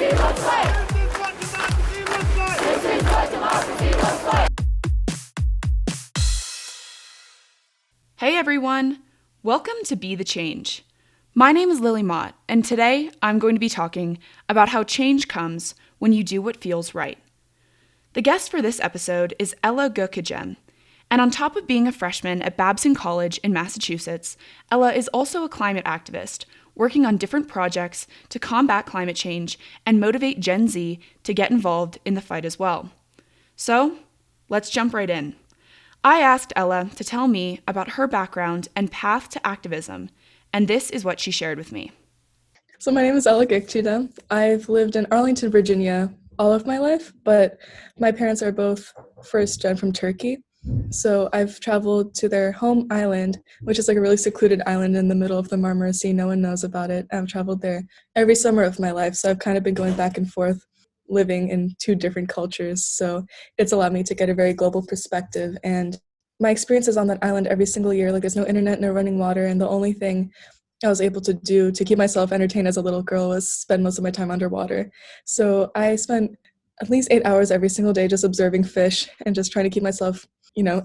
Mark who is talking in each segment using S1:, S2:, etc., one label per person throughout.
S1: Hey everyone! Welcome to Be the Change. My name is Lily Mott, and today I'm going to be talking about how change comes when you do what feels right. The guest for this episode is Ela Gokcigdem, and on top of being a freshman at Babson College in Massachusetts, Ela is also a climate activist, working on different projects to combat climate change and motivate Gen Z to get involved in the fight as well. So, let's jump right in. I asked Ela to tell me about her background and path to activism, and this is what she shared with me.
S2: So my name is Ela Gokcigdem. I've lived in Arlington, Virginia all of my life, but my parents are both first gen from Turkey. So I've traveled to their home island, which is like a really secluded island in the middle of the Marmara Sea. No one knows about it. I've traveled there every summer of my life, so I've kind of been going back and forth living in two different cultures. So it's allowed me to get a very global perspective. And my experiences on that island every single year, like there's no internet, no running water, and the only thing I was able to do to keep myself entertained as a little girl was spend most of my time underwater. So I spent at least 8 hours every single day just observing fish and just trying to keep myself,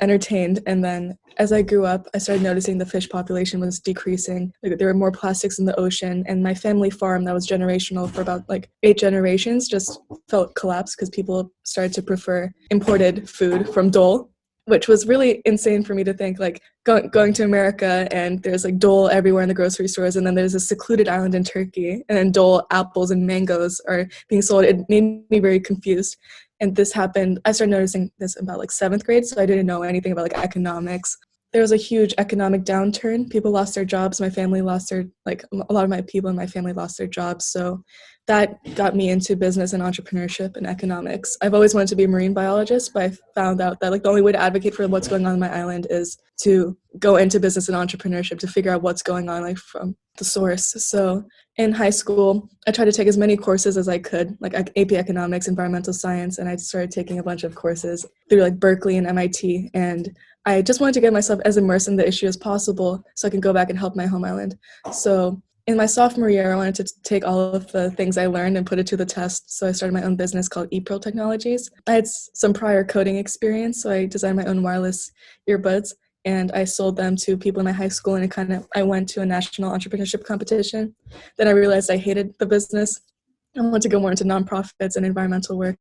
S2: entertained. And then as I grew up, I started noticing the fish population was decreasing. Like there were more plastics in the ocean, and my family farm that was generational for about 8 generations just felt collapsed because people started to prefer imported food from Dole, which was really insane for me to think, going to America and there's Dole everywhere in the grocery stores, and then there's a secluded island in Turkey, and then Dole apples and mangoes are being sold. It made me very confused. And this happened, I started noticing this about 7th grade, so I didn't know anything about economics. There was a huge economic downturn. People lost their jobs. My family lost their, a lot of my people in my family lost their jobs. So that got me into business and entrepreneurship and economics. I've always wanted to be a marine biologist, but I found out that the only way to advocate for what's going on in my island is to go into business and entrepreneurship to figure out what's going on from the source. So in high school, I tried to take as many courses as I could, like AP Economics, environmental science, and I started taking a bunch of courses through Berkeley and MIT, and I just wanted to get myself as immersed in the issue as possible so I can go back and help my home island. So in my sophomore year, I wanted to take all of the things I learned and put it to the test. So I started my own business called ePro Technologies. I had some prior coding experience, so I designed my own wireless earbuds, and I sold them to people in my high school, and I went to a national entrepreneurship competition. Then I realized I hated the business. I wanted to go more into nonprofits and environmental work.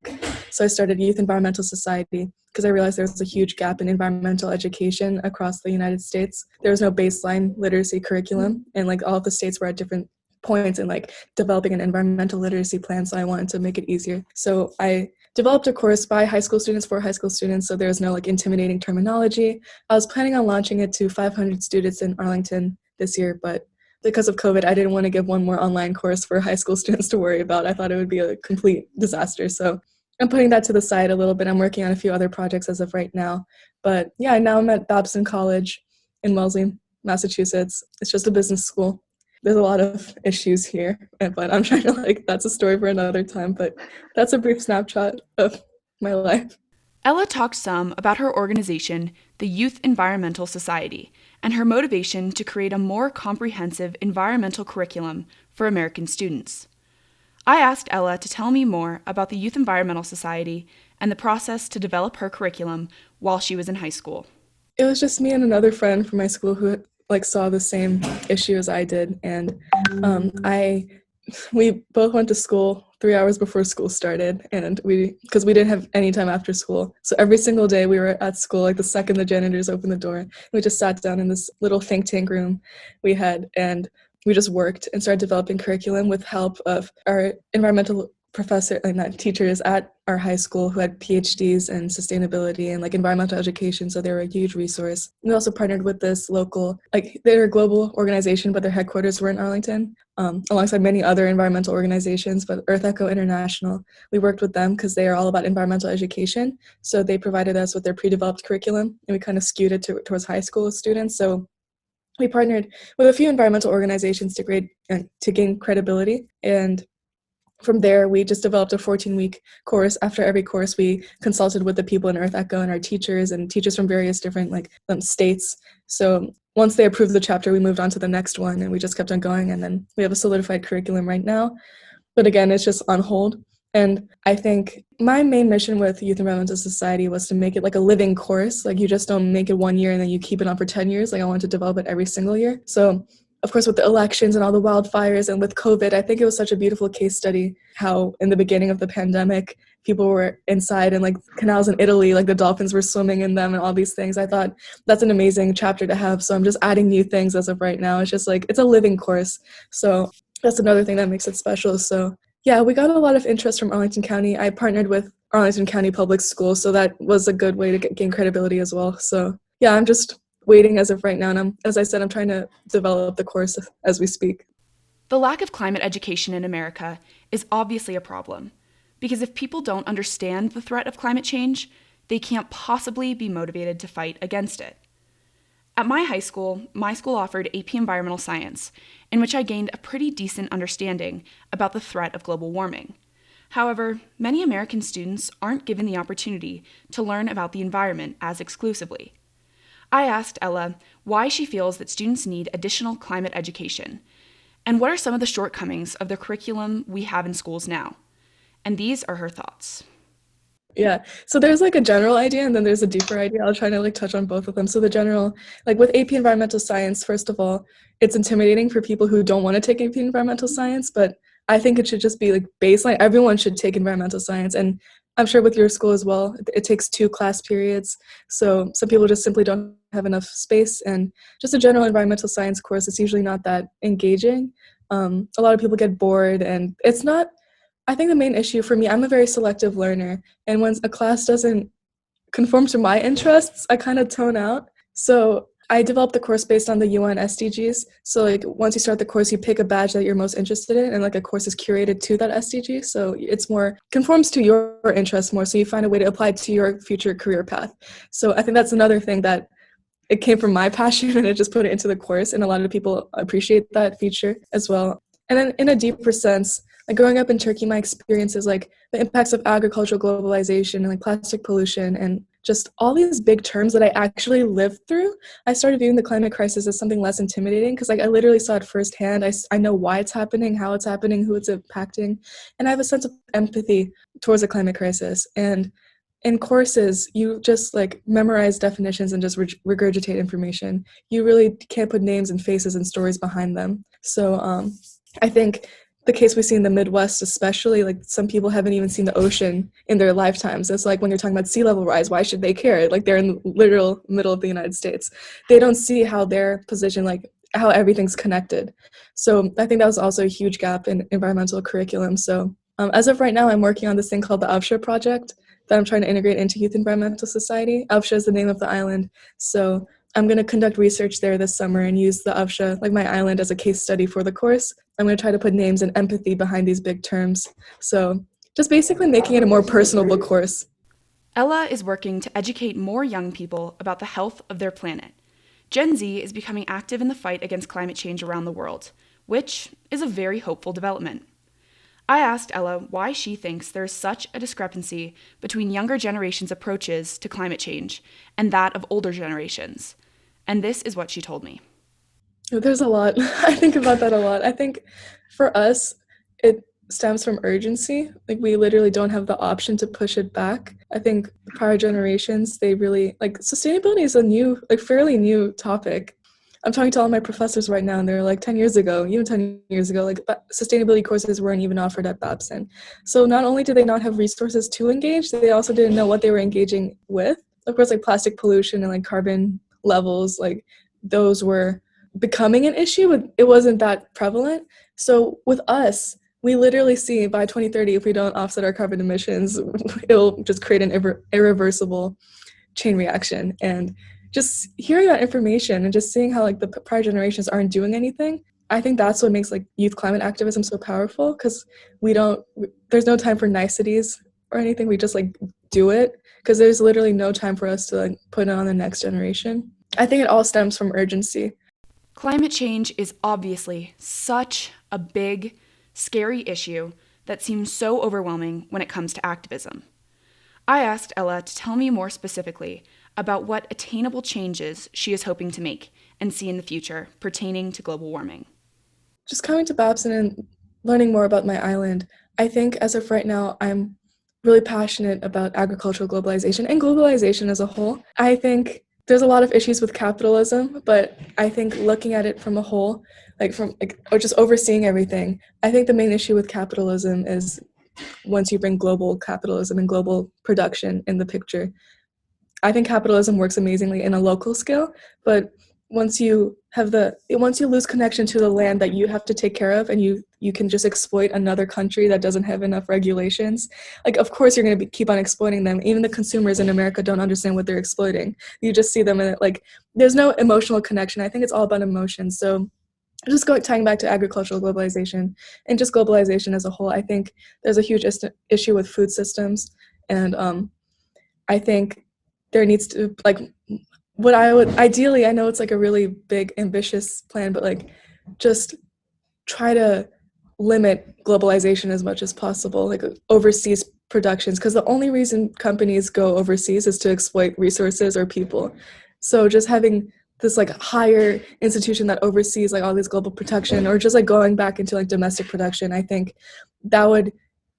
S2: So I started Youth Environmental Society because I realized there was a huge gap in environmental education across the United States. There was no baseline literacy curriculum, and all of the states were at different points in developing an environmental literacy plan, so I wanted to make it easier. So I developed a course by high school students for high school students, so there was no intimidating terminology. I was planning on launching it to 500 students in Arlington this year, but because of COVID, I didn't want to give one more online course for high school students to worry about. I thought it would be a complete disaster. So I'm putting that to the side a little bit. I'm working on a few other projects as of right now. But yeah, now I'm at Babson College in Wellesley, Massachusetts. It's just a business school. There's a lot of issues here, but I'm trying to that's a story for another time. But that's a brief snapshot of my life.
S1: Ela talked some about her organization, the Youth Environmental Society, and her motivation to create a more comprehensive environmental curriculum for American students. I asked Ela to tell me more about the Youth Environmental Society and the process to develop her curriculum while she was in high school.
S2: It was just me and another friend from my school who saw the same issue as I did, and we both went to school 3 hours before school started, and because we didn't have any time after school, so every single day we were at school the second the janitors opened the door. We just sat down in this little think tank room we had, and we just worked and started developing curriculum with help of our environmental professor and teachers at our high school who had PhDs in sustainability and environmental education, so they were a huge resource. We also partnered with this local, they're a global organization, but their headquarters were in Arlington, alongside many other environmental organizations, but Earth Echo International. We worked with them because they are all about environmental education, so they provided us with their pre-developed curriculum, and we kind of skewed it towards high school students. So we partnered with a few environmental organizations to gain credibility, and from there, we just developed a 14-week course. After every course, we consulted with the people in Earth Echo and our teachers from various different states. So once they approved the chapter, we moved on to the next one, and we just kept on going. And then we have a solidified curriculum right now. but again, it's just on hold. And I think my main mission with Youth Environmental Society was to make it like a living course. Like you just don't make it 1 year and then you keep it on for 10 years. Like I want to develop it every single year. So of course, with the elections and all the wildfires and with COVID, I think it was such a beautiful case study how in the beginning of the pandemic, people were inside in like canals in Italy, like the dolphins were swimming in them and all these things. I thought that's an amazing chapter to have. So I'm just adding new things as of right now. It's just like, it's a living course. So that's another thing that makes it special. So yeah, we got a lot of interest from Arlington County. I partnered with Arlington County Public Schools, so that was a good way to gain credibility as well. So yeah, I'm just waiting as of right now, and as I said, I'm trying to develop the course as we speak.
S1: The lack of climate education in America is obviously a problem, because if people don't understand the threat of climate change, they can't possibly be motivated to fight against it. At my school offered AP Environmental Science, in which I gained a pretty decent understanding about the threat of global warming. However, many American students aren't given the opportunity to learn about the environment as exclusively. I asked Ella why she feels that students need additional climate education, and what are some of the shortcomings of the curriculum we have in schools now. And these are her thoughts.
S2: Yeah. So there's like a general idea and then there's a deeper idea. I'll try to like touch on both of them. So the general, like with AP Environmental Science, first of all, it's intimidating for people who don't want to take AP Environmental Science, but I think it should just be like baseline. Everyone should take environmental science. And I'm sure with your school as well, it takes 2 class periods. So some people just simply don't have enough space. And just a general environmental science course, it's usually not that engaging. A lot of people get bored and it's not, I think the main issue for me, I'm a very selective learner, and when a class doesn't conform to my interests, I kind of tone out. So I developed the course based on the UN SDGs. So like once you start the course, you pick a badge that you're most interested in, and like a course is curated to that SDG. So it's more conforms to your interests more. So you find a way to apply it to your future career path. So I think that's another thing that it came from my passion and I just put it into the course, and a lot of people appreciate that feature as well. And then in a deeper sense, like growing up in Turkey, my experience is like the impacts of agricultural globalization and like plastic pollution and just all these big terms that I actually lived through. I started viewing the climate crisis as something less intimidating because like I literally saw it firsthand. I know why it's happening, how it's happening, who it's impacting, and I have a sense of empathy towards the climate crisis. And in courses, you just like memorize definitions and just regurgitate information. You really can't put names and faces and stories behind them. So I think the case we see in the Midwest, especially, like some people haven't even seen the ocean in their lifetimes. It's like when you're talking about sea level rise, why should they care? Like they're in the literal middle of the United States. They don't see how their position, like how everything's connected. So I think that was also a huge gap in environmental curriculum. So as of right now, I'm working on this thing called the Avsha project that I'm trying to integrate into Youth Environmental Society. Avsha is the name of the island. So I'm going to conduct research there this summer and use the Avsha, like my island, as a case study for the course. I'm going to try to put names and empathy behind these big terms. So just basically making it a more personable course.
S1: Ella is working to educate more young people about the health of their planet. Gen Z is becoming active in the fight against climate change around the world, which is a very hopeful development. I asked Ella why she thinks there is such a discrepancy between younger generations' approaches to climate change and that of older generations. And this is what she told me.
S2: There's a lot. I think about that a lot. I think for us, it stems from urgency. Like we literally don't have the option to push it back. I think prior generations, they really like sustainability is a new, like fairly new topic. I'm talking to all my professors right now, and they're like 10 years ago, even 10 years ago, like sustainability courses weren't even offered at Babson. So not only did they not have resources to engage, they also didn't know what they were engaging with. Of course, like plastic pollution and like carbon levels, like those were becoming an issue, but it wasn't that prevalent. So with us, we literally see by 2030, if we don't offset our carbon emissions, it'll just create an irreversible chain reaction. And just hearing that information and just seeing how like the prior generations aren't doing anything, I think that's what makes like youth climate activism so powerful, because there's no time for niceties or anything. We just like do it because there's literally no time for us to like put it on the next generation. I think it all stems from urgency.
S1: Climate change is obviously such a big, scary issue that seems so overwhelming when it comes to activism. I asked Ella to tell me more specifically about what attainable changes she is hoping to make and see in the future pertaining to global warming.
S2: Just coming to Babson and learning more about my island, I think as of right now, I'm really passionate about agricultural globalization and globalization as a whole. I think there's a lot of issues with capitalism, but I think looking at it from a whole, or just overseeing everything, I think the main issue with capitalism is once you bring global capitalism and global production in the picture, I think capitalism works amazingly in a local scale, but once you lose connection to the land that you have to take care of and you can just exploit another country that doesn't have enough regulations, like of course you're going to keep on exploiting them. Even the consumers in America don't understand what they're exploiting. You just see them in it, like there's no emotional connection. I think it's all about emotion. So just tying back to agricultural globalization and just globalization as a whole, I think there's a huge issue with food systems, and I think there needs to like what I would ideally, I know it's like a really big ambitious plan, but like just try to limit globalization as much as possible, like overseas productions, because the only reason companies go overseas is to exploit resources or people. So just having this like higher institution that oversees like all these global production, or just like going back into like domestic production, I think that would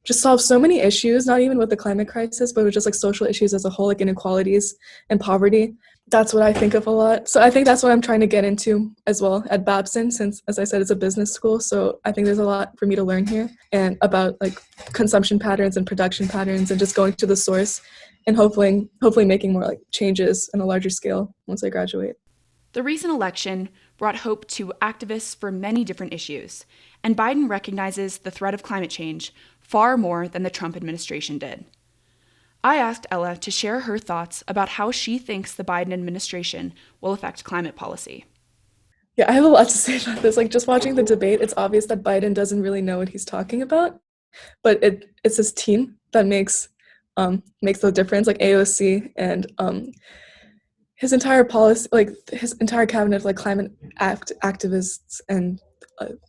S2: just solve so many issues, not even with the climate crisis, but with just like social issues as a whole, like inequalities and poverty. That's what I think of a lot. So I think that's what I'm trying to get into as well at Babson, since as I said, it's a business school. So I think there's a lot for me to learn here and about like consumption patterns and production patterns and just going to the source and hopefully making more like changes on a larger scale once I graduate.
S1: The recent election brought hope to activists for many different issues, and Biden recognizes the threat of climate change far more than the Trump administration did. I asked Ela to share her thoughts about how she thinks the Biden administration will affect climate policy.
S2: Yeah, I have a lot to say about this. Like just watching the debate, it's obvious that Biden doesn't really know what he's talking about, but it's his team that makes the difference. Like AOC and his entire policy, like his entire cabinet of like climate activists, and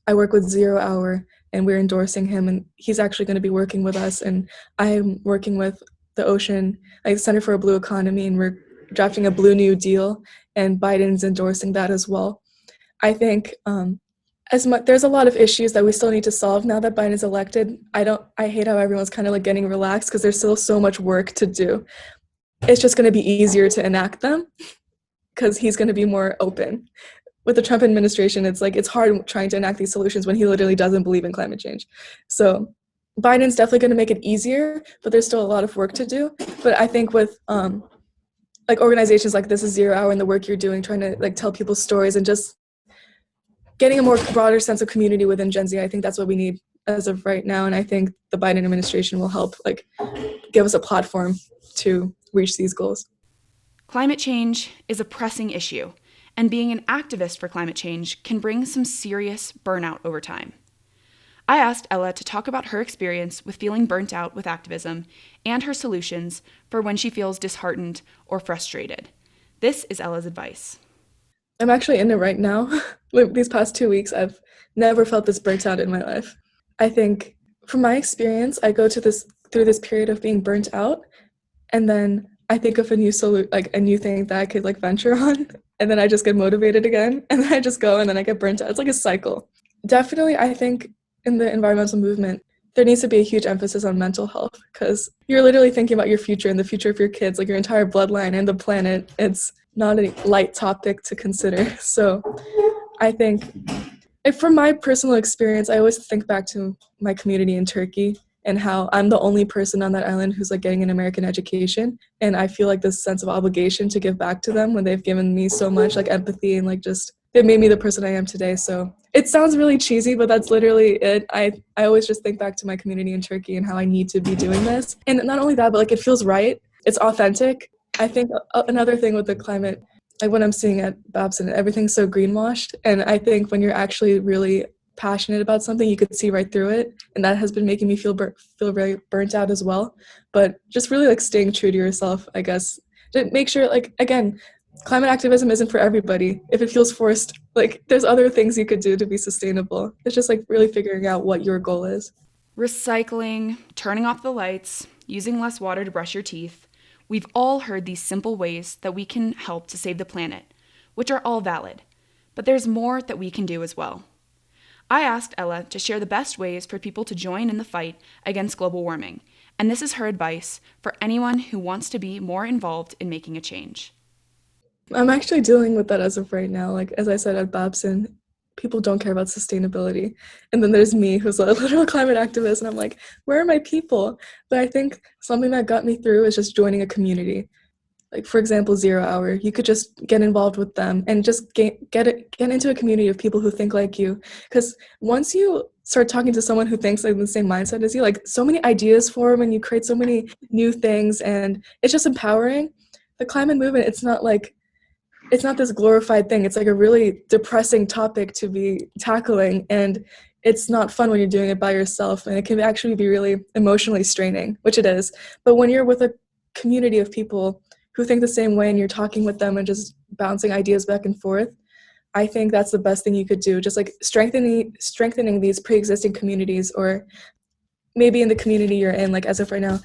S2: I work with Zero Hour, and we're endorsing him, and he's actually going to be working with us, and I'm working with the Ocean, like Center for a Blue Economy, and we're drafting a Blue New Deal, and Biden's endorsing that as well. I think as much there's a lot of issues that we still need to solve now that Biden's elected. I hate how everyone's kind of like getting relaxed because there's still so much work to do. It's just going to be easier to enact them because he's going to be more open. With the Trump administration, it's like it's hard trying to enact these solutions when he literally doesn't believe in climate change. So Biden's definitely going to make it easier, but there's still a lot of work to do. But I think with like organizations like This Is Zero Hour and the work you're doing, trying to like tell people's stories and just getting a more broader sense of community within Gen Z, I think that's what we need as of right now. And I think the Biden administration will help like give us a platform to reach these goals.
S1: Climate change is a pressing issue, and being an activist for climate change can bring some serious burnout over time. I asked Ela to talk about her experience with feeling burnt out with activism and her solutions for when she feels disheartened or frustrated. This is Ela's advice.
S2: I'm actually in it right now. These past 2 weeks, I've never felt this burnt out in my life. I think from my experience, I go to this through this period of being burnt out, and then I think of a like a new thing that I could like venture on, and then I just get motivated again, and then I just go, and then I get burnt out. It's like a cycle. Definitely, I think in the environmental movement, there needs to be a huge emphasis on mental health because you're literally thinking about your future and the future of your kids, like your entire bloodline and the planet. It's not a light topic to consider. So I think from my personal experience, I always think back to my community in Turkey and how I'm the only person on that island who's like getting an American education. And I feel like this sense of obligation to give back to them when they've given me so much like empathy and like just they made me the person I am today. So it sounds really cheesy, but that's literally it. I always just think back to my community in Turkey and how I need to be doing this. And not only that, but like it feels right. It's authentic. I think another thing with the climate, like what I'm seeing at Babson, everything's so greenwashed. And I think when you're actually really passionate about something, you could see right through it. And that has been making me feel very burnt out as well. But just really like staying true to yourself, I guess. To make sure, like, again, climate activism isn't for everybody. If it feels forced, like there's other things you could do to be sustainable. It's just like really figuring out what your goal is.
S1: Recycling, turning off the lights, using less water to brush your teeth. We've all heard these simple ways that we can help to save the planet, which are all valid. But there's more that we can do as well. I asked Ela to share the best ways for people to join in the fight against global warming, and this is her advice for anyone who wants to be more involved in making a change.
S2: I'm actually dealing with that as of right now. Like, as I said at Babson, people don't care about sustainability. And then there's me, who's a literal climate activist, and I'm like, where are my people? But I think something that got me through is just joining a community. Like, for example, Zero Hour. You could just get involved with them and just get into a community of people who think like you. Because once you start talking to someone who thinks like the same mindset as you, like so many ideas form and you create so many new things, and it's just empowering. The climate movement, it's not this glorified thing. It's like a really depressing topic to be tackling, and it's not fun when you're doing it by yourself, and it can actually be really emotionally straining, which it is. But when you're with a community of people who think the same way and you're talking with them and just bouncing ideas back and forth, I think that's the best thing you could do. Just like strengthening these pre-existing communities, or maybe in the community you're in, like as of right now,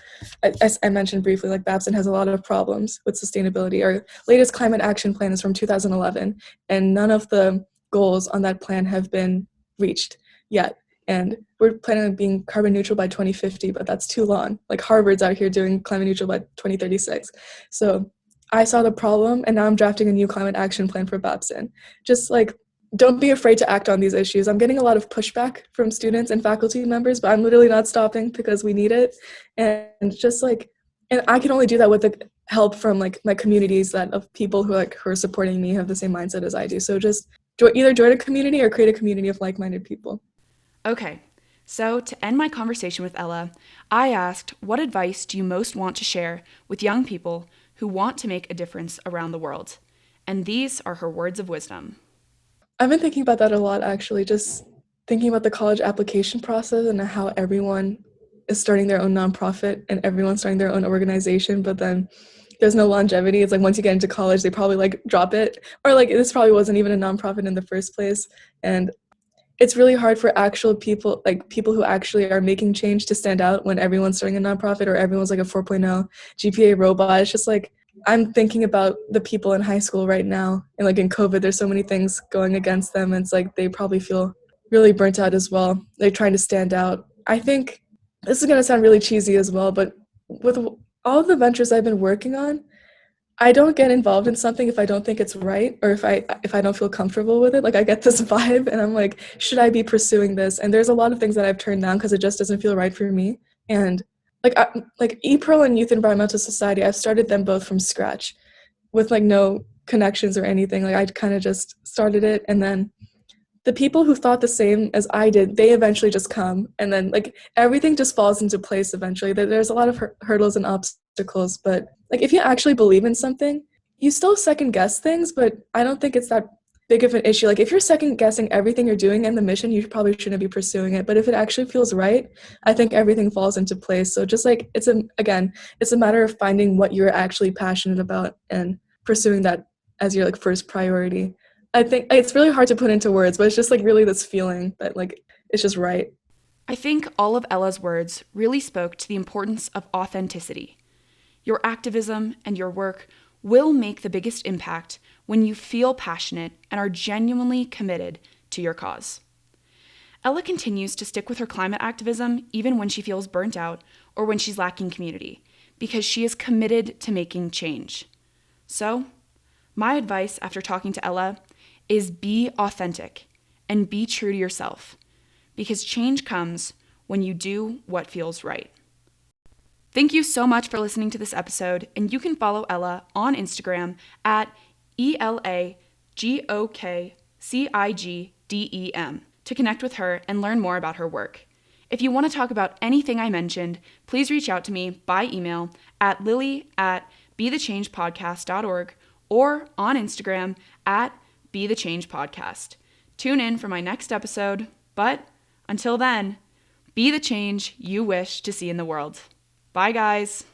S2: as I mentioned briefly, like Babson has a lot of problems with sustainability. Our latest climate action plan is from 2011, and none of the goals on that plan have been reached yet. And we're planning on being carbon neutral by 2050, but that's too long. Like Harvard's out here doing climate neutral by 2036. So I saw the problem, and now I'm drafting a new climate action plan for Babson. Just like, don't be afraid to act on these issues. I'm getting a lot of pushback from students and faculty members, but I'm literally not stopping because we need it. And just like, and I can only do that with the help from like my communities that of people who are supporting me have the same mindset as I do. So just either join a community or create a community of like-minded people.
S1: Okay, so to end my conversation with Ela, I asked, what advice do you most want to share with young people who want to make a difference around the world? And these are her words of wisdom.
S2: I've been thinking about that a lot, actually, just thinking about the college application process and how everyone is starting their own nonprofit and everyone's starting their own organization, but then there's no longevity. It's like once you get into college, they probably like drop it, or like this probably wasn't even a nonprofit in the first place. And it's really hard for actual people, like people who actually are making change, to stand out when everyone's starting a nonprofit or everyone's like a 4.0 GPA robot. It's just like, I'm thinking about the people in high school right now, and like in COVID, there's so many things going against them. And it's like they probably feel really burnt out as well. They're trying to stand out. I think this is going to sound really cheesy as well, but with all of the ventures I've been working on, I don't get involved in something if I don't think it's right, or if I don't feel comfortable with it. Like I get this vibe and I'm like, should I be pursuing this? And there's a lot of things that I've turned down because it just doesn't feel right for me. And like ePearl and Youth Environmental Society, I've started them both from scratch with like no connections or anything. Like I kind of just started it, and then the people who thought the same as I did, they eventually just come, and then like everything just falls into place eventually. There's a lot of hurdles and obstacles, but like if you actually believe in something, you still second guess things, but I don't think it's that big of an issue. Like if you're second guessing everything you're doing and the mission, you probably shouldn't be pursuing it. But if it actually feels right, I think everything falls into place. So just like it's a matter of finding what you're actually passionate about and pursuing that as your like first priority. I think it's really hard to put into words, but it's just like really this feeling that like it's just right.
S1: I think all of Ela's words really spoke to the importance of authenticity. Your activism and your work will make the biggest impact when you feel passionate and are genuinely committed to your cause. Ela continues to stick with her climate activism even when she feels burnt out or when she's lacking community, because she is committed to making change. So, my advice after talking to Ela is be authentic and be true to yourself, because change comes when you do what feels right. Thank you so much for listening to this episode, and you can follow Ela on Instagram at ELAGOKCIGDEM to connect with her and learn more about her work. If you want to talk about anything I mentioned, please reach out to me by email at lily@bethechangepodcast.org or on Instagram at bethechangepodcast. Tune in for my next episode, but until then, be the change you wish to see in the world. Bye, guys.